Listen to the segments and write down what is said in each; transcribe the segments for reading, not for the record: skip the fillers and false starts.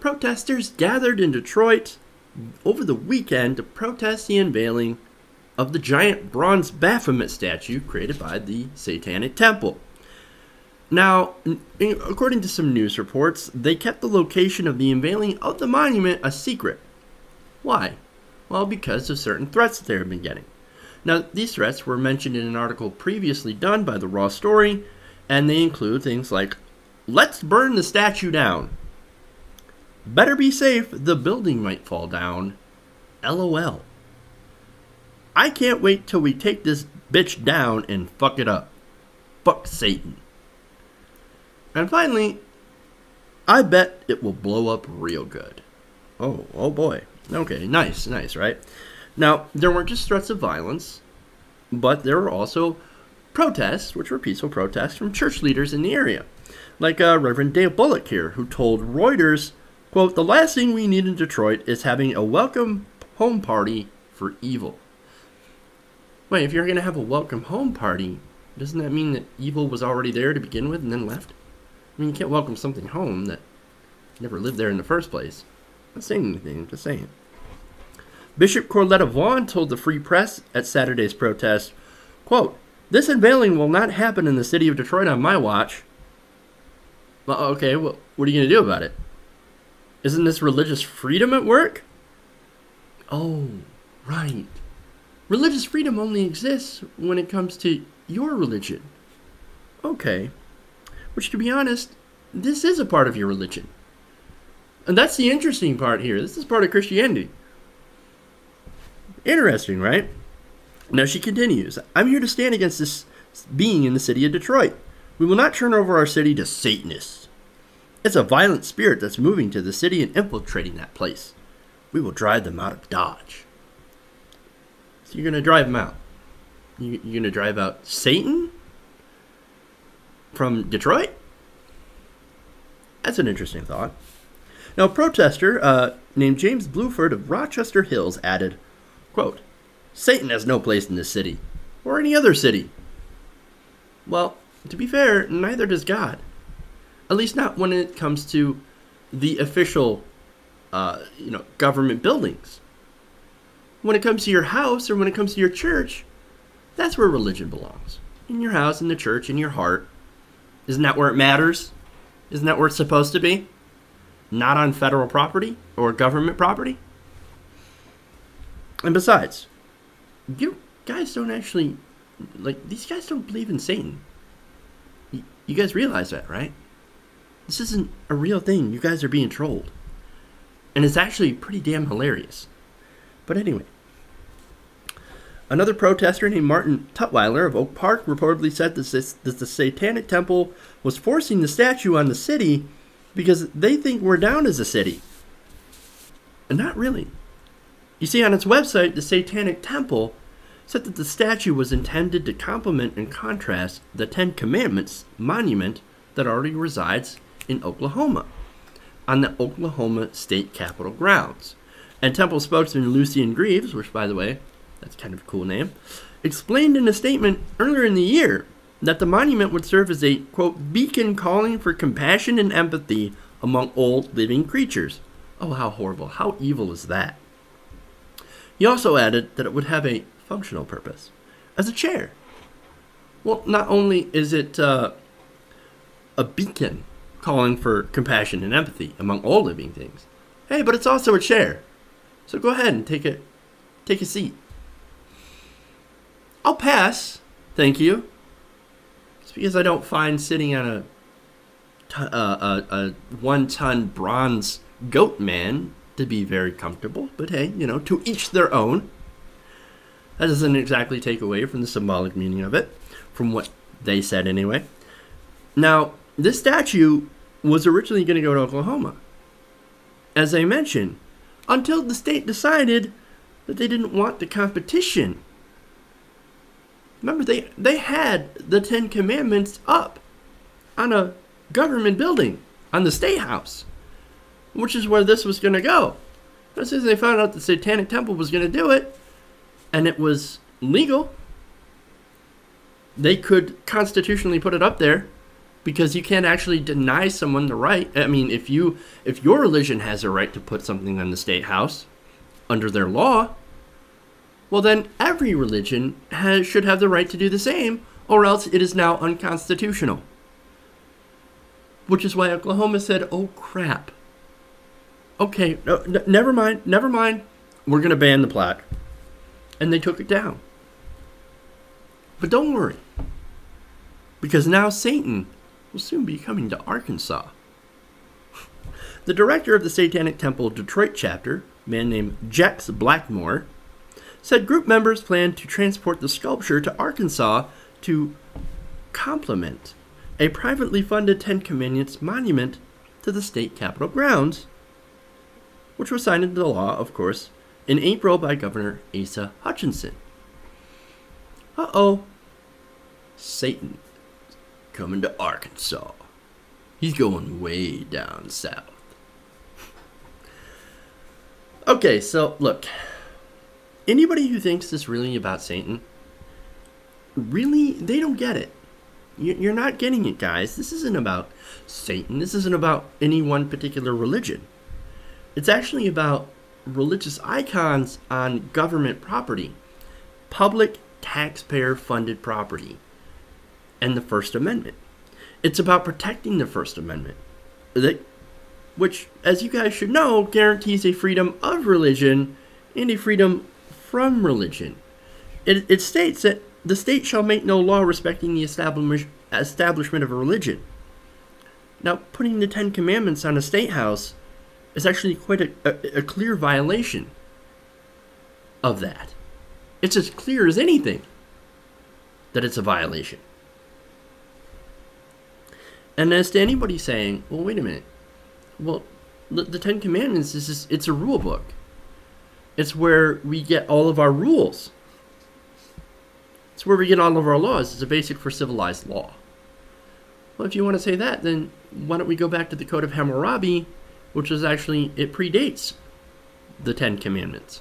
Protesters gathered in Detroit over the weekend to protest the unveiling of the giant bronze Baphomet statue created by the Satanic Temple. Now, according to some news reports, they kept the location of the unveiling of the monument a secret. Why? Well, because of certain threats that they have been getting. Now, these threats were mentioned in an article previously done by the Raw Story, and they include things like, "Let's burn the statue down." "Better be safe, the building might fall down. LOL. I can't wait till we take this bitch down and fuck it up. Fuck Satan." And finally, "I bet it will blow up real good." Oh boy. Okay, nice, right? Now, there weren't just threats of violence, but there were also protests, which were peaceful protests from church leaders in the area. Like Reverend Dale Bullock here, who told Reuters, quote, "The last thing we need in Detroit is having a welcome home party for evil." Wait, if you're going to have a welcome home party, doesn't that mean that evil was already there to begin with and then left? I mean, you can't welcome something home that never lived there in the first place. I'm not saying anything, I'm just saying. Bishop Corletta Vaughn told the Free Press at Saturday's protest, quote, "This unveiling will not happen in the city of Detroit on my watch." Well, okay, well, what are you going to do about it? Isn't this religious freedom at work? Oh, right. Religious freedom only exists when it comes to your religion. Okay. Which, to be honest, this is a part of your religion. And that's the interesting part here. This is part of Christianity. Interesting, right? Now she continues, "I'm here to stand against this being in the city of Detroit. We will not turn over our city to Satanists. It's a violent spirit that's moving to the city and infiltrating that place. We will drive them out of Dodge." So you're going to drive them out. You're going to drive out Satan from Detroit? That's an interesting thought. Now, a protester named James Bluford of Rochester Hills added, quote, "Satan has no place in this city, or any other city." Well, to be fair, neither does God. At least not when it comes to the official, government buildings. When it comes to your house or when it comes to your church, that's where religion belongs. In your house, in the church, in your heart. Isn't that where it matters? Isn't that where it's supposed to be? Not on federal property or government property? And besides, you guys don't actually, these guys don't believe in Satan. You guys realize that, right? This isn't a real thing. You guys are being trolled. And it's actually pretty damn hilarious. But anyway. Another protester named Martin Tutwiler of Oak Park reportedly said that the Satanic Temple was forcing the statue on the city because they think we're down as a city. And not really. You see, on its website, the Satanic Temple said that the statue was intended to complement and contrast the Ten Commandments monument that already resides in Oklahoma, on the Oklahoma State Capitol grounds. And Temple spokesman Lucian Greaves, which, by the way, that's kind of a cool name, explained in a statement earlier in the year that the monument would serve as a, quote, beacon calling for compassion and empathy among all living creatures. Oh, how horrible. How evil is that? He also added that it would have a functional purpose as a chair. Well, not only is it a beacon calling for compassion and empathy among all living things, hey, but it's also a chair. So go ahead and take a seat. I'll pass, thank you. It's because I don't find sitting on a 1-ton bronze goat man to be very comfortable. But hey, to each their own. That doesn't exactly take away from the symbolic meaning of it, from what they said anyway. Now, this statue was originally going to go to Oklahoma, as I mentioned, until the state decided that they didn't want the competition. Remember, they had the Ten Commandments up on a government building, on the State House, which is where this was going to go. As soon as they found out the Satanic Temple was going to do it, and it was legal, they could constitutionally put it up there, because you can't actually deny someone the right. I mean, if your religion has a right to put something on the state house under their law, well, then every religion should have the right to do the same, or else it is now unconstitutional. Which is why Oklahoma said, oh crap. Okay, no, never mind. We're going to ban the plaque. And they took it down. But don't worry, because now Satan will soon be coming to Arkansas. The director of the Satanic Temple Detroit chapter, a man named Jex Blackmore, said group members plan to transport the sculpture to Arkansas to complement a privately funded Ten Commandments monument to the state capitol grounds, which was signed into law, of course, in April by Governor Asa Hutchinson. Uh-oh. Satan coming to Arkansas. He's going way down south. Okay, so look. Anybody who thinks this is really about Satan, really, they don't get it. You're not getting it, guys. This isn't about Satan. This isn't about any one particular religion. It's actually about religious icons on government property, public taxpayer-funded property, and the First Amendment. It's about protecting the First Amendment, which, as you guys should know, guarantees a freedom of religion and a freedom from religion. It states that the state shall make no law respecting the establishment of a religion. Now, putting the Ten Commandments on a state house is actually quite a clear violation of that. It's as clear as anything that it's a violation. And as to anybody saying, well, wait a minute. Well, the Ten Commandments it's a rule book. It's where we get all of our rules. It's where we get all of our laws. It's a basic for civilized law. Well, if you want to say that, then why don't we go back to the Code of Hammurabi, which is actually, it predates the Ten Commandments.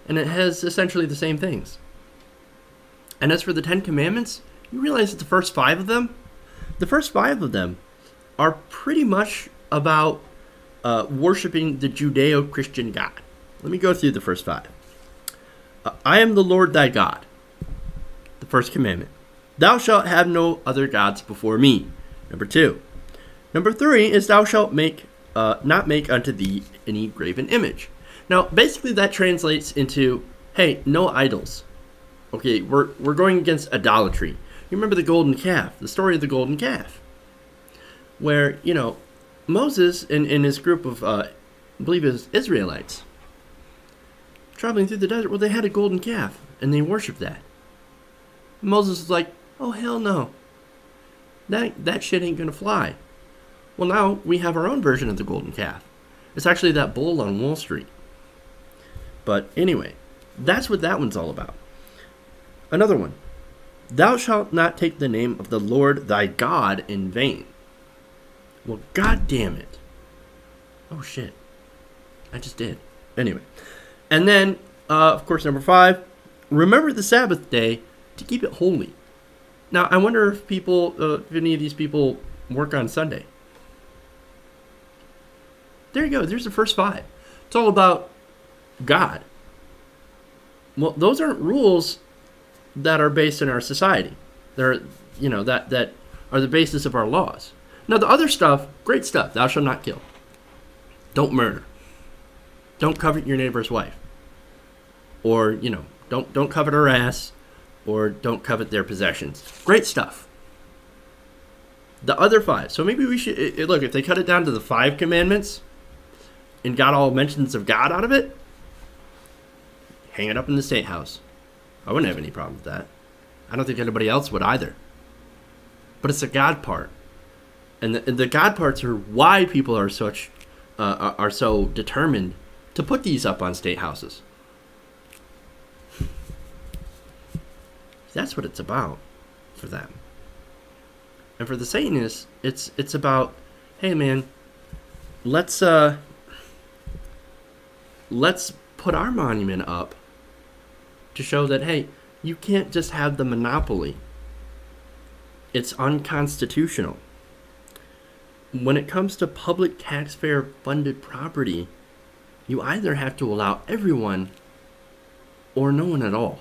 And it has essentially the same things. And as for the Ten Commandments, you realize that the first five of them are pretty much about worshiping the Judeo-Christian God. Let me go through the first five. I am the Lord thy God. The first commandment. Thou shalt have no other gods before me. Number 2. Number 3 is thou shalt not make unto thee any graven image. Now, basically that translates into, hey, no idols. Okay, we're going against idolatry. You remember the golden calf, the story of the golden calf, where, Moses and his group of, I believe it was Israelites, traveling through the desert, well, they had a golden calf, and they worshipped that. Moses was like, oh, hell no. That shit ain't gonna fly. Well, now we have our own version of the golden calf. It's actually that bull on Wall Street. But anyway, that's what that one's all about. Another one. Thou shalt not take the name of the Lord thy God in vain. Well, god damn it. Oh, shit. I just did. Anyway. And then, of course, number 5. Remember the Sabbath day to keep it holy. Now, I wonder if if any of these people work on Sunday. There you go. There's the first 5. It's all about God. Well, those aren't rules that are based in our society. They're, that are the basis of our laws. Now, the other stuff, great stuff. Thou shalt not kill. Don't murder. Don't covet your neighbor's wife. Or, don't covet her ass. Or don't covet their possessions. Great stuff. The other 5. So maybe we should, look, if they cut it down to the 5 commandments and got all mentions of God out of it, hang it up in the state house. I wouldn't have any problem with that. I don't think anybody else would either. But it's the God part. And the God parts are why people are are so determined to put these up on state houses. That's what it's about for them. And for the Satanists, it's about, hey man, let's put our monument up to show that, hey, you can't just have the monopoly. It's unconstitutional. when it comes to public taxpayer funded property, you either have to allow everyone or no one at all.